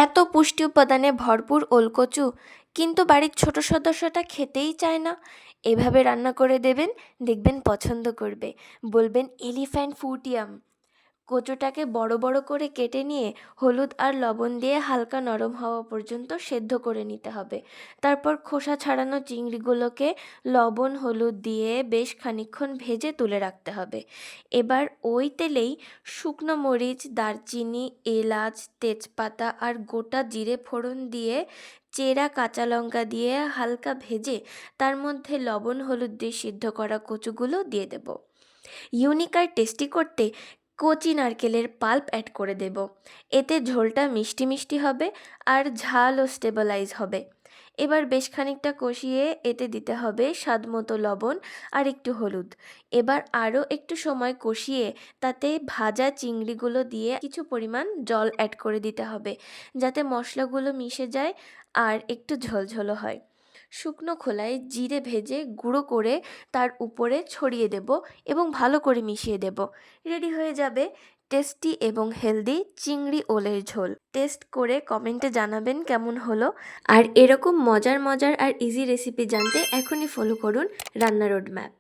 এত পুষ্টি উপাদানে ভরপুর ওলকচু, কিন্তু বাড়ির ছোট সদস্যটা খেতেই চায় না। এভাবে রান্না করে দেবেন, দেখবেন পছন্দ করবে, বলবেন এলিফ্যান্ট ফুড ইয়াম। কচুটাকে বড় বড় করে কেটে নিয়ে হলুদ আর লবণ দিয়ে হালকা নরম হওয়া পর্যন্ত সেদ্ধ করে নিতে হবে। তারপর খোসা ছাড়ানো চিংড়িগুলোকে লবণ হলুদ দিয়ে বেশ খানিকক্ষণ ভেজে তুলে রাখতে হবে। এবার ওই তেলেই শুকনো মরিচ, দারচিনি, এলাচ, তেজপাতা আর গোটা জিরে ফোড়ন দিয়ে চেরা কাঁচা লঙ্কা দিয়ে হালকা ভেজে তার মধ্যে লবণ হলুদ দিয়ে সিদ্ধ করা কচুগুলো দিয়ে দেব। ইউনিক আর টেস্টি করতে কচি নারকেলের পাল্প অ্যাড করে দেব। এতে ঝোলটা মিষ্টি মিষ্টি হবে আর ঝালও স্টেবলাইজ হবে। এবার বেশ খানিকটা কষিয়ে এতে দিতে হবে স্বাদমতো লবণ আর একটু হলুদ। এবার আরও একটু সময় কষিয়ে তাতে ভাজা চিংড়িগুলো দিয়ে কিছু পরিমাণ জল অ্যাড করে দিতে হবে, যাতে মশলাগুলো মিশে যায় আর একটু ঝোলঝোলো হয়। শুকনো খোলায় জিরে ভেজে গুঁড়ো করে তার উপরে ছড়িয়ে দেব এবং ভালো করে মিশিয়ে দেব। রেডি হয়ে যাবে টেস্টি এবং হেলদি চিংড়ি ওলের ঝোল। টেস্ট করে কমেন্টে জানাবেন কেমন হলো। আর এরকম মজার মজার আর ইজি রেসিপি জানতে এখনই ফলো করুন রান্না রোড ম্যাপ।